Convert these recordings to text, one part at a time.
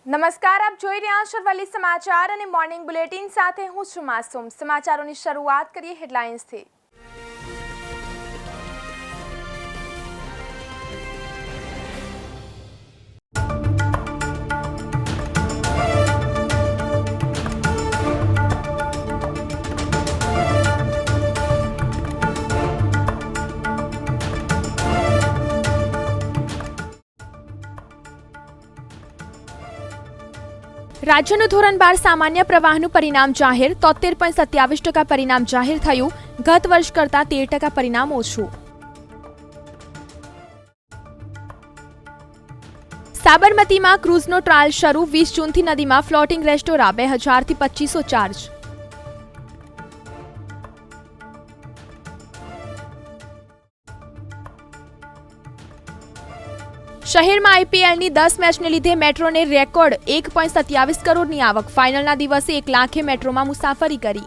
નમસ્કાર, આપ જોઈ રહ્યા છો અરવલ્લી સમાચાર અને મોર્નિંગ બુલેટિન સાથે હું છું માસૂમ। સમાચારોની શરૂઆત કરીએ હેડલાઇન્સથી। રાજ્યનું ધોરણ 12 સામાન્ય પ્રવાહનું પરિણામ જાહેર। 73.27% પરિણામ જાહેર થયું। ગત વર્ષ કરતાં 13% પરિણામ ઓછું। સાબરમતીમાં ક્રૂઝનો ટ્રાયલ શરૂ। 20 જૂનથી નદીમાં ફ્લોટિંગ રેસ્ટોરાં 2000 થી 2500 ચાર્જ। શહેરમાં આઈપીએલની 10 મેચને લીધે મેટ્રોને રેકોર્ડ 1.27 કરોડની આવક। ફાઇનલના દિવસે 1 લાખે મેટ્રોમાં મુસાફરી કરી।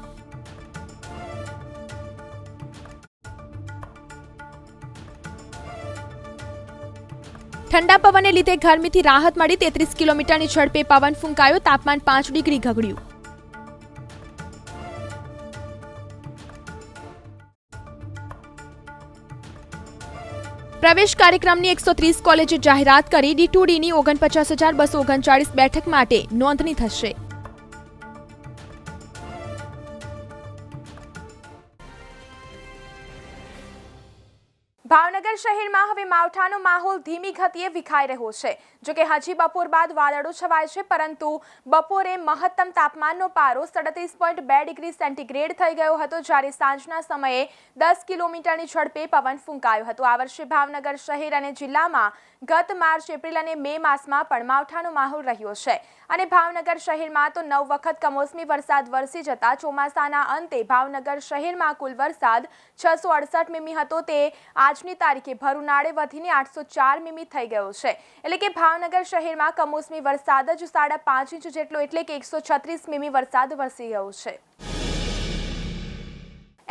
ઠંડા પવનને લીધે ગરમીથી રાહત મળી। 33 કિલોમીટરની ઝડપે પવન ફૂંકાયો। તાપમાન 5 ડિગ્રી ઘટ્યું। પ્રવેશ કાર્યક્રમની 130 કોલેજે જાહેરાત કરી। D2Dની 49,239 બેઠક માટે નોંધણી થશે। ભાવનગર શહેરમાં હવે માવઠાનો માહોલ ધીમી ગતિએ વિખાઈ રહ્યો છે। જોકે હજી બપોર બાદ વાદળો છવાય છે, પરંતુ બપોરે મહત્તમ તાપમાનનો પારો 37.2 ડિગ્રી સેન્ટીગ્રેડ થઈ ગયો હતો, જ્યારે સાંજના સમયે 10 કિલોમીટરની ઝડપે પવન ફૂંકાયો હતો। આ વર્ષે ભાવનગર શહેર અને જિલ્લામાં ગત માર્ચ, એપ્રિલ અને મે માસમાં પણ માવઠાનો માહોલ રહ્યો છે અને ભાવનગર શહેરમાં તો 9 વખત કમોસમી વરસાદ વરસી જતા ચોમાસાના અંતે ભાવનગર શહેરમાં કુલ વરસાદ 668 મીમી હતો, તે આજની તારીખે ભર ઉનાળે વધીને 804 મીમી થઈ ગયો છે। એટલે કે ભાવનગર શહેરમાં કમોસમી વરસાદ જ 5.5 ઇંચ જેટલો એટલે કે 136 મીમી વરસાદ વરસી ગયો છે।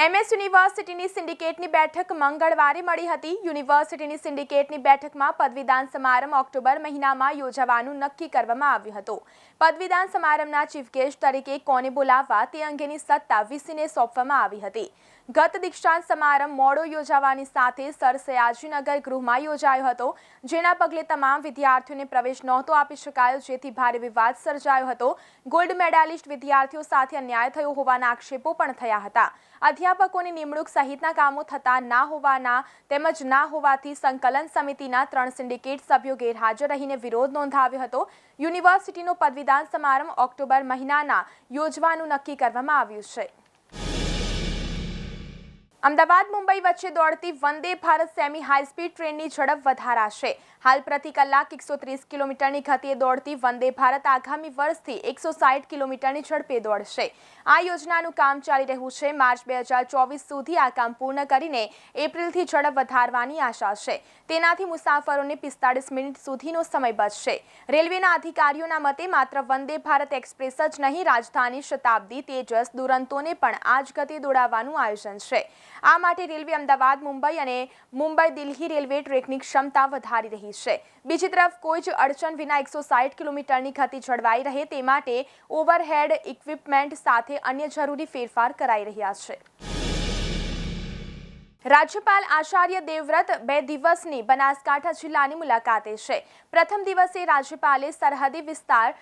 MS યુનિવર્સિટીની સિન્ડિકેટની બેઠક મંગળવારે મળી હતી। યુનિવર્સિટીની સિન્ડિકેટની બેઠકમાં પદવીદાન સમારંભ ઓક્ટોબર મહિનામાં યોજવાનું નક્કી કરવામાં આવ્યું હતું। પદવીદાન સમારંભના ચીફ ગેસ્ટ તરીકે કોને બોલાવવા તે અંગેની સત્તા વીસીને સોંપવામાં આવી હતી। ગત દીક્ષાંત સમારંભ મોડો યોજાવાની સાથે સર સયાજીનગર ગૃહમાં યોજાયો હતો, જેના પગલે તમામ વિદ્યાર્થીઓને પ્રવેશ નહોતો આપી શકાયો, જેથી ભારે વિવાદ સર્જાયો હતો। ગોલ્ડ મેડાલિસ્ટ વિદ્યાર્થીઓ સાથે અન્યાય થયો હોવાના આક્ષેપો પણ થયા હતા। અધ્યાપકોની નિમણૂક સહિતના કામો થતા ના હોવાના તેમજ ના હોવાથી સંકલન સમિતિના 3 સિન્ડિકેટ સભ્યો ગેરહાજર રહીને વિરોધ નોંધાવ્યો હતો। યુનિવર્સિટીનો પદવીદાન સમારંભ ઓક્ટોબર મહિનાના યોજવાનું નક્કી કરવામાં આવ્યું છે। અમદાવાદ મુંબઈ વચ્ચે દોડતી વંદે ભારત સેમી હાઈસ્પીડ ટ્રેનની ઝડપ વધારાશે। હાલ પ્રતિ કલાક 130 કિલોમીટરની ગતિએ દોડતી વંદે ભારત આગામી વર્ષથી 160 કિલોમીટરની ઝડપે દોડશે। આ યોજનાનું કામ ચાલી રહ્યું છે। માર્ચ 2024 સુધી આ કામ પૂર્ણ કરીને એપ્રિલથી ઝડપ વધારવાની આશા છે। તેનાથી મુસાફરોને 45 મિનિટ સુધીનો સમય બચશે। રેલવેના અધિકારીઓના મતે માત્ર વંદે ભારત એક્સપ્રેસ જ નહીં, રાજધાની, શતાબ્દી, તેજસ, દુરંતોને પણ આ જ ગતિએ દોડાવવાનું આયોજન છે। આ માટે રેલવે અમદાવાદ મુંબઈ અને મુંબઈ દિલ્હી રેલવે ટ્રેકની ક્ષમતા વધારી રહી છે। બીજી તરફ કોઈ જ અડચણ વિના 160 કિલોમીટરની ગતિ જળવાઈ રહે તે માટે ઓવરહેડ ઇક્વિપમેન્ટ સાથે અન્ય જરૂરી ફેરફાર કરાઈ રહ્યા છે। રાજ્યપાલ આચાર્ય દેવવ્રત 2 દિવસની બનાસકાંઠા જિલ્લાની મુલાકાતે છે। પ્રથમ દિવસે રાજ્યપાલે સરહદી વિસ્તાર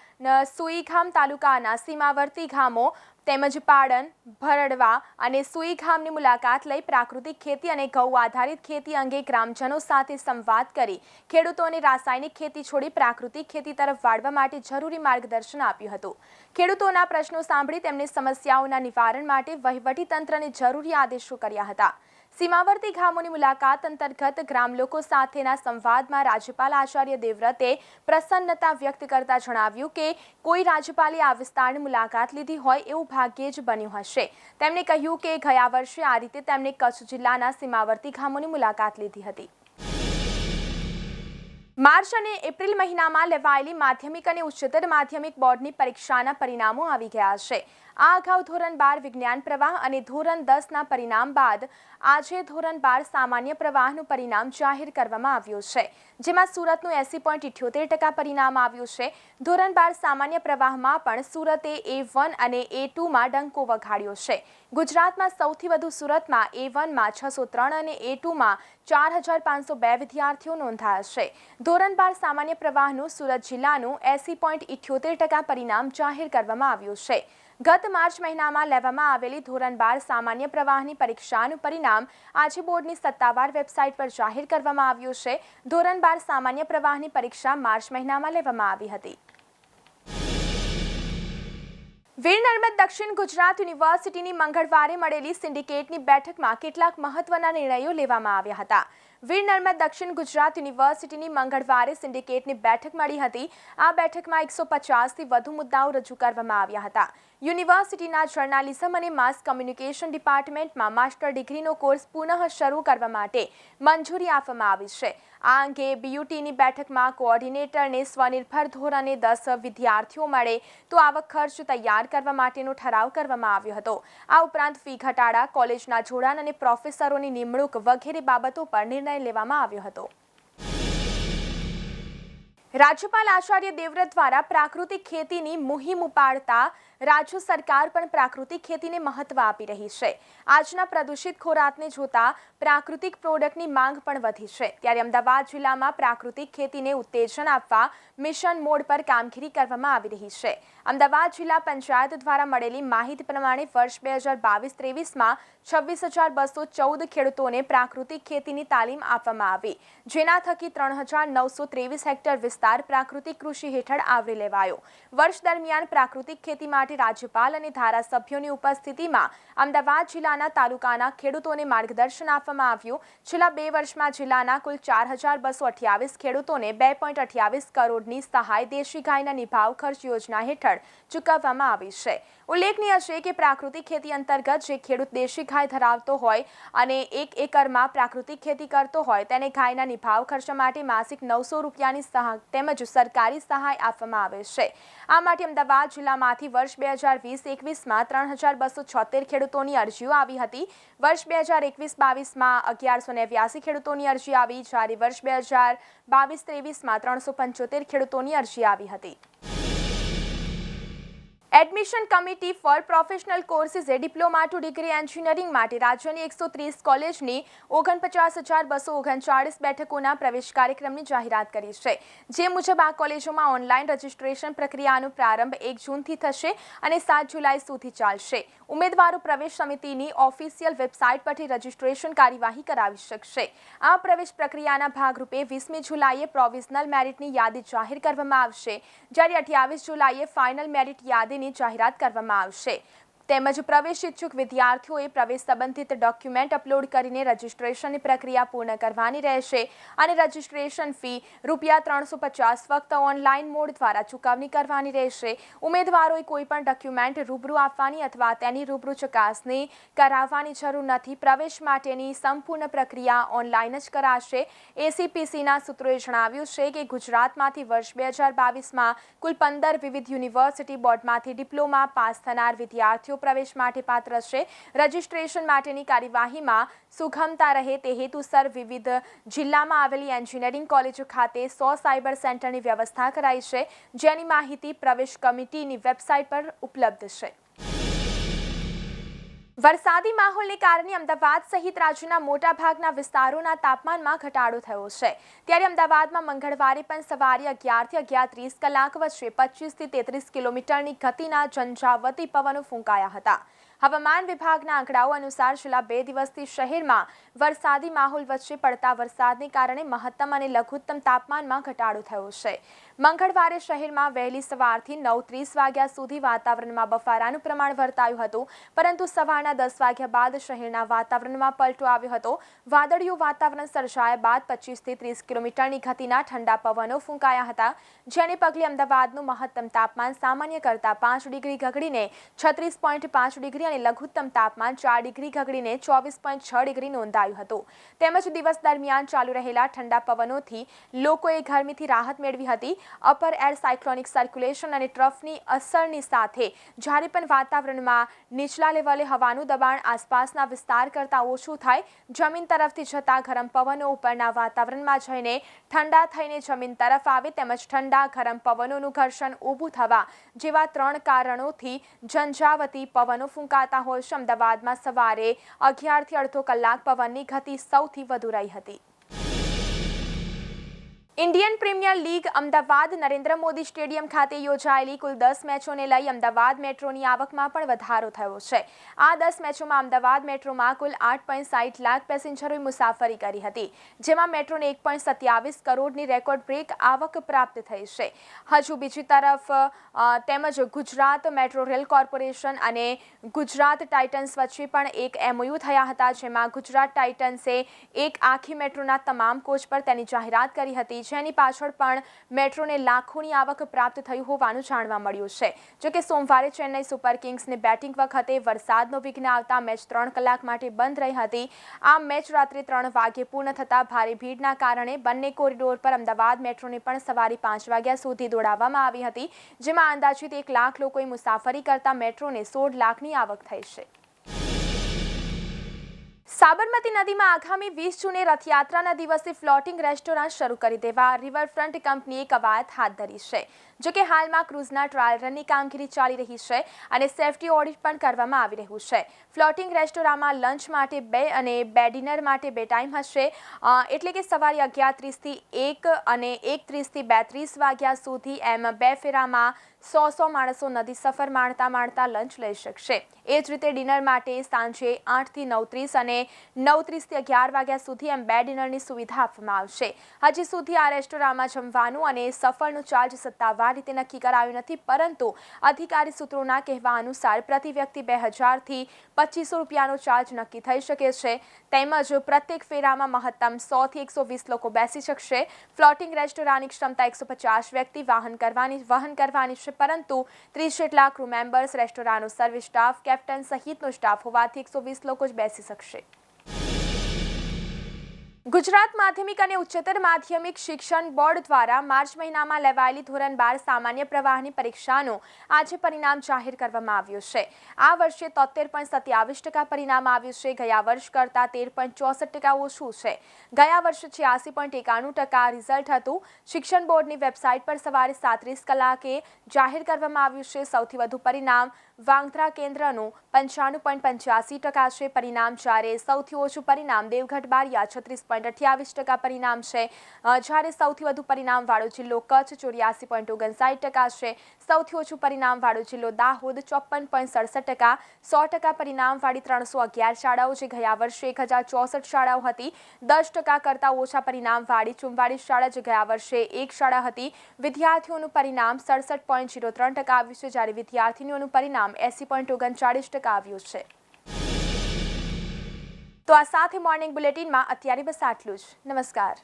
સુઈગામ તાલુકાના સીમાવર્તી ગામો તેમજ પાડન, ભરડવા અને સુઈગામની મુલાકાત લઈ પ્રાકૃતિક ખેતી અને ગૌ આધારિત ખેતી અંગે ગ્રામજનો સાથે સંવાદ કરી ખેડૂતોને રાસાયણિક ખેતી છોડી પ્રાકૃતિક ખેતી તરફ વાળવા માટે જરૂરી માર્ગદર્શન આપ્યું હતું। ખેડૂતોના પ્રશ્નો સાંભળી તેમને સમસ્યાઓના નિવારણ માટે વહીવટીતંત્રને જરૂરી આદેશો કર્યા હતા। સીમાવર્તી ગામોની મુલાકાત અંતર્ગત ગ્રામલોકો સાથેના સંવાદમાં રાજ્યપાલ આચાર્ય દેવવ્રતે પ્રસન્નતા વ્યક્ત કરતા જણાવ્યું કે કોઈ રાજ્યપાલે આ વિસ્તારની મુલાકાત લીધી હોય એવું ભાગ્યે જ બન્યું હશે। તેમણે કહ્યું કે ગયા વર્ષે આ રીતે તેમણે કચ્છ જિલ્લાના સીમાવર્તી ગામોની મુલાકાત લીધી હતી। માર્ચ અને એપ્રિલ મહિનામાં લેવાયેલી માધ્યમિક અને ઉચ્ચતર માધ્યમિક બોર્ડની પરીક્ષાના પરિણામો આવી ગયા છે। આ અગાઉ ધોરણ 12 વિજ્ઞાન પ્રવાહ અને ધોરણ 10ના પરિણામ બાદ આજે ધોરણ 12 સામાન્ય પ્રવાહનું પરિણામ જાહેર કરવામાં આવ્યું છે, જેમાં સુરતનું 80.78% પરિણામ આવ્યું છે. ધોરણ 12 સામાન્ય પ્રવાહમાં પણ સુરતે A1 અને A2માં ડંકો વગાડ્યો છે. ગુજરાતમાં સૌથી વધુ સુરતમાં A1માં 603 અને A2માં 4502 વિદ્યાર્થીઓ નોંધાયા છે. ધોરણ 12 સામાન્ય પ્રવાહનું સુરત જિલ્લાનું 80.78% પરિણામ જાહેર કરવામાં આવ્યું છે. ગત માર્ચ મહિનામાં લેવામાં આવેલી ધોરણ 12 સામાન્ય પ્રવાહની પરીક્ષાનું પરિણામ આજે બોર્ડની સત્તાવાર વેબસાઇટ પર જાહેર કરવામાં આવ્યું છે. ધોરણ 12 સામાન્ય પ્રવાહની પરીક્ષા માર્ચ મહિનામાં લેવામાં આવી હતી. વીર નર્મદ દક્ષિણ ગુજરાત યુનિવર્સિટીની મંગળવારે મળેલી સિન્ડિકેટની બેઠકમાં કેટલાક મહત્વના નિર્ણયો લેવામાં આવ્યા હતા. વીર નર્મદ દક્ષિણ ગુજરાત યુનિવર્સિટીની મંગળવારે સિન્ડિકેટની બેઠક મળી હતી. આ બેઠકમાં 150થી વધુ મુદ્દાઓ રજૂ કરવામાં આવ્યા હતા. યુનિવર્સિટીના જર્નાલિઝમ અને માસ કમ્યુનિકેશન ડિપાર્ટમેન્ટમાં માસ્ટર ડિગ્રીનો કોર્સ પુનઃ શરૂ કરવા માટે મંજૂરી આપવામાં આવી છે. આ અંગે બીયુટીની બેઠકમાં કોઓર્ડિનેટરને સ્વનિર્ભર ધોરણે 10 વિદ્યાર્થીઓ મળે તો આવક ખર્ચ તૈયાર કરવા માટેનો ઠરાવ કરવામાં આવ્યો હતો. આ ઉપરાંત ફી ઘટાડા, કોલેજના જોડાણ અને પ્રોફેસરોની નિમણૂક વગેરે બાબતો પર નિર્ણય લેવામાં આવ્યો હતો. રાજ્યપાલ આચાર્ય દેવવ્રત દ્વારા પ્રાકૃતિક ખેતીની મુહિમ ઉપાડતા રાજ્ય સરકાર પણ પ્રાકૃતિક ખેતીને મહત્વ આપી રહી છે. આજના પ્રદૂષિત ખોરાકને જોતા પ્રાકૃતિક પ્રોડક્ટની માંગ પણ વધી છે. ત્યારે અમદાવાદ જિલ્લામાં પ્રાકૃતિક ખેતીને ઉત્તેજન આપવા મિશન મોડ પર કામગીરી કરવામાં આવી રહી છે. અમદાવાદ જિલ્લા પંચાયત દ્વારા મળેલી માહિતી પ્રમાણે વર્ષ 2022-23માં 26,214 ખેડૂતોને પ્રાકૃતિક ખેતીની તાલીમ આપવામાં આવી, જેના થકી 3,923 હેક્ટર વિસ્તાર પ્રાકૃતિક કૃષિ હેઠળ આવરી લેવાયો. વર્ષ દરમિયાન પ્રાકૃતિક ખેતી માટે રાજ્યપાલ અને ધારાસભ્યોની ઉપસ્થિતિમાં અમદાવાદ જિલ્લાના તાલુકાના ખેડૂતોને માર્ગદર્શન આપવામાં આવ્યું. છેલ્લા 2 વર્ષમાં જિલ્લાના કુલ 4,228 ખેડૂતોને 2.28 કરોડની સહાય દેશી ગાયના નિભાવ ખર્ચ યોજના હેઠળ ચૂકવવામાં આવી છે. ઉલ્લેખનીય છે કે પ્રાકૃતિક ખેતી અંતર્ગત જે ખેડૂત દેશી ગાય ધરાવતો હોય અને 1 એકરમાં પ્રાકૃતિક ખેતી કરતો હોય તેને ગાયના નિભાવ ખર્ચ માટે માસિક 900 રૂપિયાની સહાય તેમજ સરકારી સહાય આપવામાં આવે છે. આ માટે અમદાવાદ જિલ્લામાંથી વર્ષ 2020-21માં 3,276 ખેડૂતોની અરજીઓ આવી હતી. વર્ષ 2021-22માં 1,189 ખેડૂતોની અરજી આવી, જ્યારે વર્ષ 2022-23માં 375 ખેડૂતોની અરજી આવી હતી. એડમિશન કમિટી ફોર પ્રોફેશનલ કોર્સિસે ડિપ્લોમા ટુ ડિગ્રી એન્જિનિયરિંગ માટે રાજ્યની 130 કોલેજની 49,239 બેઠકોના પ્રવેશ કાર્યક્રમની જાહેરાત કરી છે. જે મુજબ આ કોલેજોમાં ઓનલાઈન રજિસ્ટ્રેશન પ્રક્રિયાનો પ્રારંભ 1 જૂનથી થશે અને 7 જુલાઈ સુધી ચાલશે. ઉમેદવારો પ્રવેશ સમિતિની ઓફિશિયલ વેબસાઇટ પરથી રજિસ્ટ્રેશન કાર્યવાહી કરાવી શકશે. આ પ્રવેશ પ્રક્રિયાના ભાગરૂપે 20મી જુલાઈએ પ્રોવિઝનલ મેરિટની યાદી જાહેર કરવામાં આવશે, જ્યારે 28 જુલાઈએ ફાઇનલ મેરિટ યાદીની જાહેરાત કરવામાં આવશે. તેમજ પ્રવેશ ઇચ્છુક વિદ્યાર્થીઓએ પ્રવેશ સંબંધિત ડોક્યુમેન્ટ અપલોડ કરીને રજિસ્ટ્રેશનની પ્રક્રિયા પૂર્ણ કરવાની રહેશે અને રજિસ્ટ્રેશન ફી ₹350 ફક્ત ઓનલાઈન મોડ દ્વારા ચૂકવણી કરવાની રહેશે. ઉમેદવારોએ કોઈપણ ડોક્યુમેન્ટ રૂબરૂ આપવાની અથવા તેની રૂબરૂ ચકાસણી કરાવવાની જરૂર નથી. પ્રવેશ માટેની સંપૂર્ણ પ્રક્રિયા ઓનલાઈન જ કરાશે. એસીપીસીના સૂત્રોએ જણાવ્યું છે કે ગુજરાતમાંથી વર્ષ 2022માં કુલ 15 વિવિધ યુનિવર્સિટી બોર્ડમાંથી ડિપ્લોમા પાસ થનાર વિદ્યાર્થીઓ પ્રવેશ માટે પાત્ર છે. રજિસ્ટ્રેશન માટેની કાર્યવાહીમાં સુગમતા રહે તે હેતુસર વિવિધ જિલ્લામાં આવેલી એન્જિનિયરિંગ કોલેજો ખાતે 100 સાયબર સેન્ટરની વ્યવસ્થા કરાઈ છે, જેની માહિતી પ્રવેશ કમિટીની વેબસાઇટ પર ઉપલબ્ધ છે. વરસાદી માહોલને કારણે અમદાવાદ સહિત રાજ્યના મોટાભાગના વિસ્તારોના તાપમાનમાં ઘટાડો થયો છે. ત્યારે અમદાવાદમાં મંગળવારે પણ સવારે 11 થી 11:30 કલાક વચ્ચે 25 થી 33 કિલોમીટરની ગતિના ઝંઝાવતી પવનો ફૂંકાયા હતા. હવામાન વિભાગના આંકડાઓ અનુસાર છેલ્લા 2 દિવસથી શહેરમાં વરસાદી માહોલ વચ્ચે પડતા વરસાદને કારણે મહત્તમ અને લઘુત્તમ તાપમાનમાં ઘટાડો થયો છે. મંગળવારે શહેરમાં વહેલી સવારથી 9:30 વાગ્યા સુધી વાતાવરણમાં બફારાનું પ્રમાણ વર્તાયું હતું, પરંતુ સવારના 10 વાગ્યા બાદ શહેરના વાતાવરણમાં પલટો આવ્યો હતો. વાદળિયું વાતાવરણ સર્જાયા બાદ 25 થી 30 કિલોમીટરની ગતિના ઠંડા પવનો ફૂંકાયા હતા, જેને પગલે અમદાવાદનું મહત્તમ તાપમાન સામાન્ય કરતાં 5 ડિગ્રી ઘટીને 36.5 ડિગ્રી અને લઘુત્તમ તાપમાન 4 ડિગ્રી ઘટીને 24.6 ડિગ્રી નોંધાયું હતું. તેમજ દિવસ દરમિયાન ચાલુ રહેલા ઠંડા પવનોથી લોકોએ ગરમીથી રાહત મેળવી હતી. અપર એર સાયક્લોનિક સર્ક્યુલેશન અને ટ્રફની અસરની સાથે જ્યારે પણ વાતાવરણમાં નીચલા લેવલે હવાનું દબાણ આસપાસના વિસ્તાર કરતાં ઓછું થાય, જમીન તરફથી જતા ગરમ પવનો ઉપરના વાતાવરણમાં જઈને ઠંડા થઈને જમીન તરફ આવે તેમજ ઠંડા ગરમ પવનોનું ઘર્ષણ ઊભું થવા જેવા 3 કારણોથી ઝંઝાવતી પવનો ફૂંકાતા હોય છે. અમદાવાદમાં સવારે 11 થી અડધો કલાક પવનની ગતિ સૌથી વધુ રહી હતી. Indian premier league Ahmedabad Narendra Modi stadium ખાતે યોજાયેલી કુલ 10 મેચોને લઈ અમદાવાદ મેટ્રોની આવકમાં પણ વધારો થયો છે. આ 10 મેચોમાં અમદાવાદ મેટ્રોમાં કુલ 8.60 લાખ પેસેન્જરોએ મુસાફરી કરી હતી, જેમાં મેટ્રોને 1.27 કરોડની રેકોર્ડ બ્રેક આવક પ્રાપ્ત થઈ છે. હજુ બીજી તરફ તેમજ ગુજરાત મેટ્રો રેલ કોર્પોરેશન અને ગુજરાત ટાઇટન્સ વચ્ચે પણ એક MOU થયા હતા, જેમાં ગુજરાત ટાઇટન્સે એક આખી મેટ્રોના તમામ કોચ પર તેની જાહેરાત કરી હતી, જેની પાછળ પણ મેટ્રોને લાખોની આવક પ્રાપ્ત થઈ હોવાનું જાણવા મળ્યું છે. જોકે સોમવારે ચેન્નઈ સુપર કિંગ્સને બેટિંગ વખતે વરસાદનો વિઘ્ન આવતા મેચ 3 કલાક માટે બંધ રહી હતી. આ મેચ રાત્રે 3 વાગ્યે પૂર્ણ થતાં ભારે ભીડના કારણે બંને કોરિડોર પર અમદાવાદ મેટ્રોને પણ સવારે 5 વાગ્યા સુધી દોડાવવામાં આવી હતી, જેમાં અંદાજિત 1 લાખ લોકોએ મુસાફરી કરતા મેટ્રોને 16 લાખની આવક થઈ છે. સાબરમતી નદીમાં આગામી 20 જૂને રથયાત્રાના દિવસે ફ્લોટિંગ રેસ્ટોરન્ટ શરૂ કરી દેવા રિવરફ્રન્ટ કંપનીએ કવાયત હાથ ધરી છે. જોકે હાલમાં ક્રૂઝના ટ્રાયલ રનની કામગીરી ચાલી રહી છે અને સેફટી ઓડિટ પણ કરવામાં આવી રહ્યું છે. ફ્લોટિંગ રેસ્ટોરન્ટમાં લંચ માટે 2 અને 2 ડિનર માટે 2 ટાઈમ હશે, એટલે કે સવારે 11:30 થી 1 અને 1:30 થી 2:30 વાગ્યા સુધી એમ 2 ફેરામાં 100 માણસો નદી સફર માણતા લંચ લઈ શકશે. એ જ રીતે ડિનર માટે સાંજે 8 થી 9:30 અને 9:30 થી 11 વાગ્યા સુધી એમ 2 ડિનરની સુવિધા આપવામાં આવશે. હજી સુધી આ રેસ્ટોરન્ટમાં જમવાનું અને સફરનો ચાર્જ સત્તાવાર રીતે નક્કી કરાયું નથી, પરંતુ અધિકારી સૂત્રોના કહેવા અનુસાર પ્રતિ વ્યક્તિ 2000 થી 2500 રૂપિયાનો ચાર્જ નક્કી થઈ શકે છે. તેમજ પ્રત્યેક ફેરામાં મહત્તમ 100 થી 120 લોકો બેસી શકશે. ફ્લોટિંગ રેસ્ટોરન્ટની ક્ષમતા 150 વ્યક્તિ વહન કરવાની છે, પરંતુ 30 જેટલા ક્રૂ મેમ્બર્સ, રેસ્ટોરન્ટનો સર્વિસ સ્ટાફ, કેપ્ટન સહિતનો સ્ટાફ હોવાથી 120 લોકો જ બેસી શકશે. ગુજરાત માધ્યમિક અને ઉચ્ચતર માધ્યમિક શિક્ષણ બોર્ડ દ્વારા માર્ચ મહિનામાં લેવાયેલી ધોરણ 12 સામાન્ય પ્રવાહની પરીક્ષાનું આજે પરિણામ જાહેર કરવામાં આવ્યું છે. આ વર્ષે 73.27% પરિણામ આવ્યું છે. ગયા વર્ષ કરતાં 13.64% ઓછું છે. ગયા વર્ષે 86.91% રિઝલ્ટ હતું. શિક્ષણ બોર્ડની વેબસાઇટ પર સવારે 7:30 કલાકે જાહેર કરવામાં આવ્યું છે. સૌથી વધુ પરિણામ વાંગધ્રા કેન્દ્રનું 95.85% છે પરિણામ, જ્યારે સૌથી ઓછું પરિણામ દેવગઢ બારિયા 36.28% પરિણામ છે, જ્યારે સૌથી વધુ પરિણામ વાળો જિલ્લો કચ્છ 84.59% છે. સૌથી ઓછું પરિણામ વાળો જિલ્લો દાહોદ 54.67%. 100% પરિણામ વાળી 311 શાળાઓ, જે ગયા વર્ષે 1064 શાળાઓ હતી. 10% કરતાં ઓછા પરિણામ વાળી 44 શાળા, જે ગયા વર્ષે 1 શાળા હતી. વિદ્યાર્થીઓનું પરિણામ 67.03% આવ્યું છે, જ્યારે વિદ્યાર્થીનીઓનું પરિણામ 80.39% આવ્યું છે. તો આ સાથે મોર્નિંગ બુલેટિનમાં અત્યારે બસ આટલું જ. નમસ્કાર.